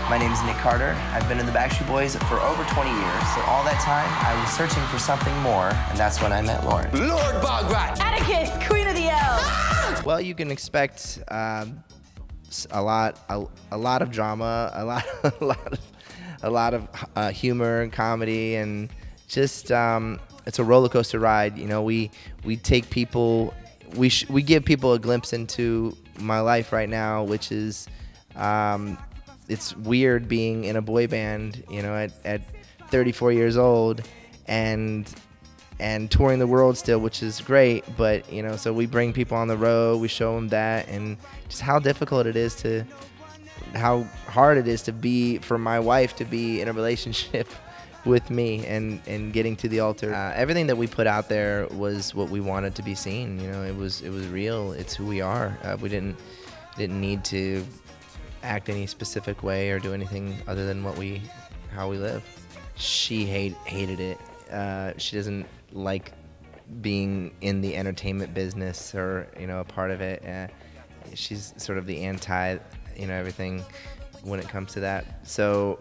My name is Nick Carter. I've been in the Backstreet Boys for over 20 years. So all that time, I was searching for something more, and that's when I met Lauren. Lord Bograt! Atticus, Queen of the L. Well, you can expect a lot of drama, a lot of humor and comedy, and just it's a roller coaster ride. You know, we take people, we give people a glimpse into my life right now, which is it's weird being in a boy band, you know, at 34 years old, and touring the world still, which is great. But you know, so we bring people on the road, we show them that, and just how difficult it is how hard it is to be, for my wife to be in a relationship with me and getting to the altar. Everything that we put out there was what we wanted to be seen. You know, it was real. It's who we are. We didn't need to act any specific way or do anything other than how we live. She hated it. She doesn't like being in the entertainment business or, you know, a part of it. She's sort of the anti, you know, everything when it comes to that. So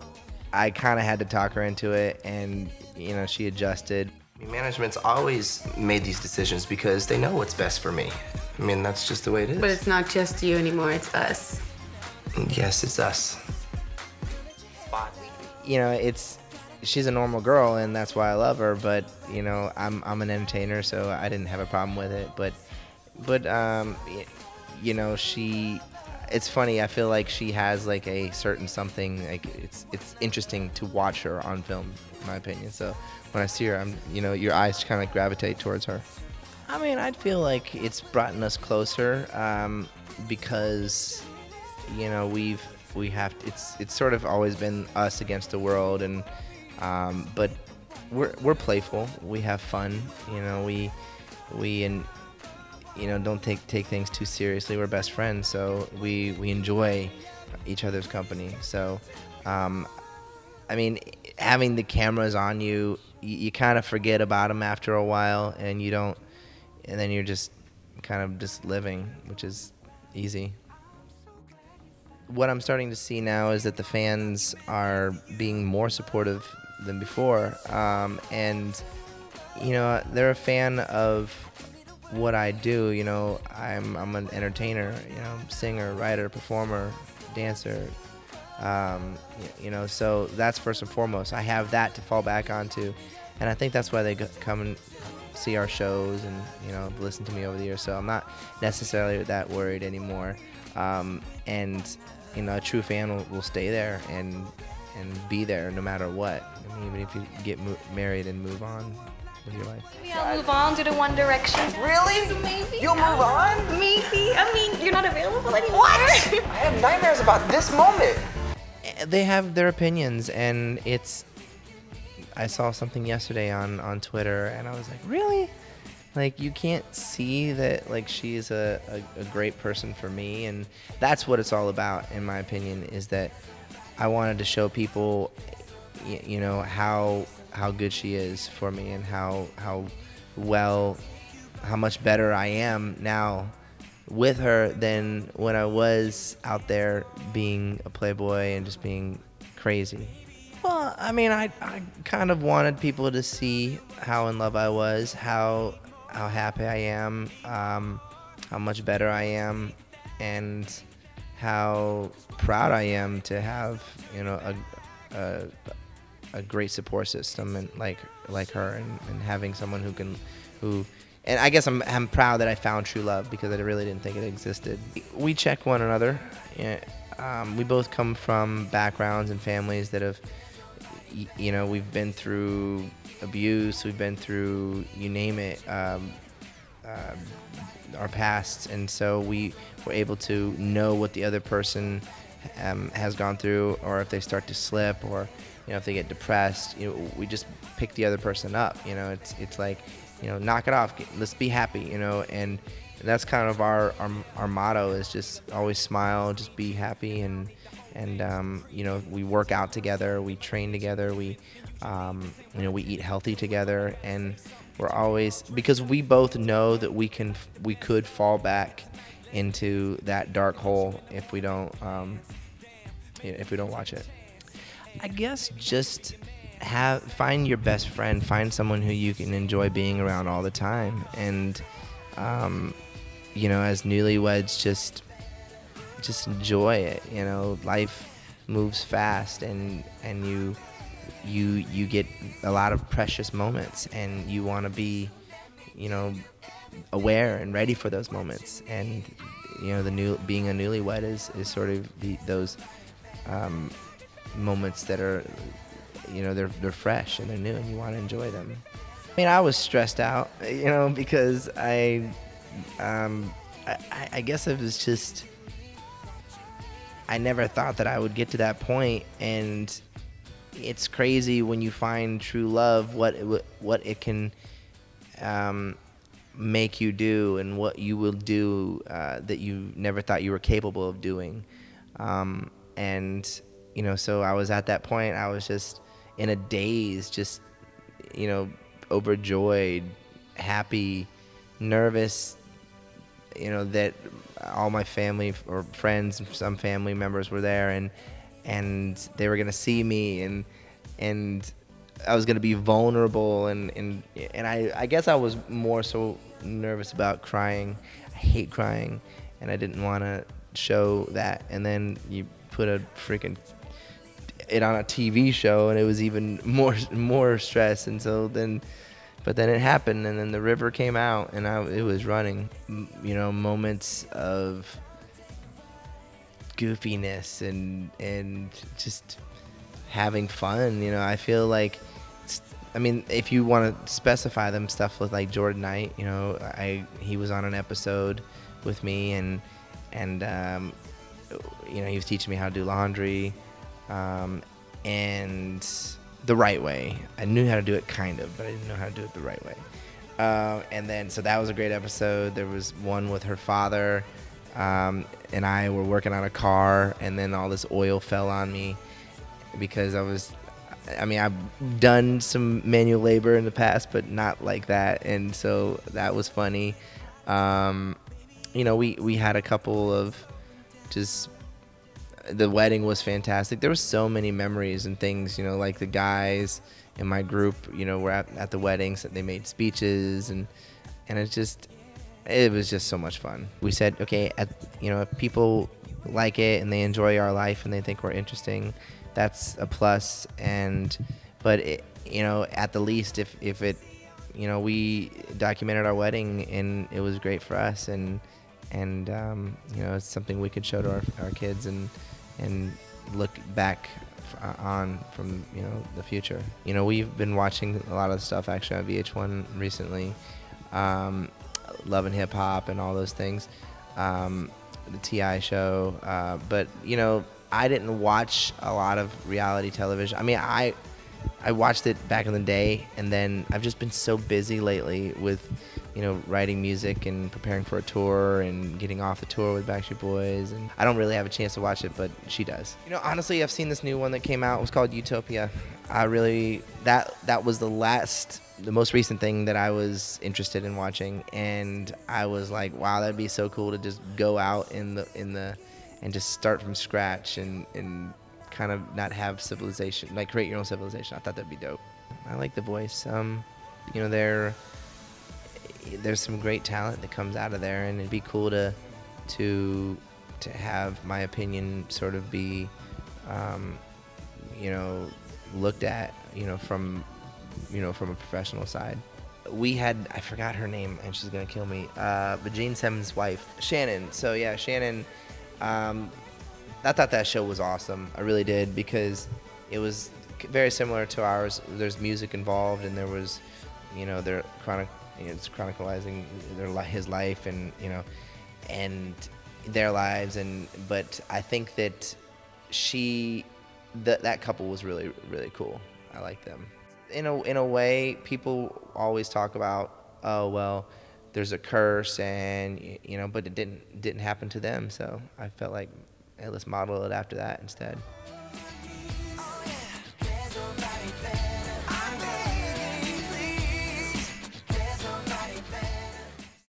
I kind of had to talk her into it, and you know, she adjusted. Management's always made these decisions because they know what's best for me. I mean, that's just the way it is. But it's not just you anymore, it's us. Yes, it's us. You know, she's a normal girl, and that's why I love her. But you know, I'm an entertainer, so I didn't have a problem with it. But you know, it's funny. I feel like she has like a certain something. Like it's interesting to watch her on film, in my opinion. So when I see her, you know, your eyes kind of gravitate towards her. I mean, I'd feel like it's brought us closer because, you know, it's sort of always been us against the world, and but we're playful. We have fun. You know, we you know, don't take things too seriously. We're best friends, so we enjoy each other's company. So, I mean, having the cameras on you, you kind of forget about them after a while, and then you're just kind of just living, which is easy. What I'm starting to see now is that the fans are being more supportive than before, and you know, they're a fan of what I do. You know, I'm an entertainer, you know, singer, writer, performer, dancer, you know, so that's first and foremost. I have that to fall back onto, and I think that's why they come and see our shows and, you know, listen to me over the years. So I'm not necessarily that worried anymore, and you know, a true fan will stay there and be there no matter what. I mean, even if you get married and move on with your life. Maybe I'll move on to the One Direction. Really? So maybe. You'll move on? Maybe. I mean, you're not available anymore. What? I have nightmares about this moment. They have their opinions, and I saw something yesterday on Twitter, and I was like, really? Like, you can't see that, like, she is a great person for me, and that's what it's all about, in my opinion, is that I wanted to show people, you know, how good she is for me, and how much better I am now with her than when I was out there being a playboy and just being crazy. Well, I mean, I kind of wanted people to see how in love I was, how happy I am, how much better I am, and how proud I am to have, you know, a great support system, and like her, and having someone who and I guess I'm proud that I found true love, because I really didn't think it existed. We check one another. We both come from backgrounds and families that have, you know, we've been through abuse, we've been through, you name it, our pasts, and so we were able to know what the other person has gone through, or if they start to slip, or, you know, if they get depressed, you know, we just pick the other person up. You know, it's like, you know, knock it off, let's be happy, you know, and that's kind of our motto, is just always smile, just be happy, and you know, we work out together, we train together, we you know, we eat healthy together, and we're always, because we both know that we could fall back into that dark hole if we don't if we don't watch it. I guess just find your best friend, find someone who you can enjoy being around all the time, and as newlyweds, just enjoy it. Life moves fast, and you get a lot of precious moments, and you want to be aware and ready for those moments. And being a newlywed is sort of those moments that are they're fresh and they're new, and you want to enjoy them. I mean, I was stressed out, because I guess it was just, I never thought that I would get to that point. And it's crazy when you find true love, what it can make you do, and what you will do that you never thought you were capable of doing. So I was at that point. I was just in a daze, just overjoyed, happy, nervous, that all my family or friends and some family members were there, and they were gonna see me, and I was gonna be vulnerable, and I guess I was more so nervous about crying. I hate crying, and I didn't want to show that. And then you put it on a TV show, and it was even more stress. And so but then it happened, and then the river came out, and it was running. Moments of goofiness and just having fun. I feel like, if you want to specify them, stuff with like Jordan Knight, he was on an episode with me, and he was teaching me how to do laundry, and the right way. I knew how to do it kind of, but I didn't know how to do it the right way. And then, so that was a great episode. There was one with her father, and I were working on a car, and then all this oil fell on me because I've done some manual labor in the past, but not like that. And so that was funny. We had a couple of the wedding was fantastic. There were so many memories and things, like the guys in my group, were at the weddings, so they made speeches, and it was just so much fun. We said, okay, if people like it and they enjoy our life and they think we're interesting, that's a plus. But at the least, if it, we documented our wedding and it was great for us, and it's something we could show to our kids and look back on from the future. We've been watching a lot of stuff actually on VH1 recently, Love and Hip Hop and all those things, the T.I. show, but I didn't watch a lot of reality television. I watched it back in the day, and then I've just been so busy lately with writing music and preparing for a tour and getting off the tour with Backstreet Boys, and I don't really have a chance to watch it, but she does. Honestly, I've seen this new one that came out. It was called Utopia. That was the most recent thing that I was interested in watching, and I was like, wow, that'd be so cool to just go out and just start from scratch and kind of not have civilization, like create your own civilization. I thought that'd be dope. I like The Voice. There's some great talent that comes out of there, and it'd be cool to have my opinion sort of be, looked at, from a professional side. We had, I forgot her name, and she's gonna kill me, but Gene Simmons' wife, Shannon. So yeah, Shannon, I thought that show was awesome. I really did, because it was very similar to ours. There's music involved, and there was, they're it's chronicalizing his life and their lives, but I think that that couple was really, really cool. I like them. In a way, people always talk about, oh well, there's a curse, and but it didn't happen to them. So I felt like, hey, let's model it after that instead.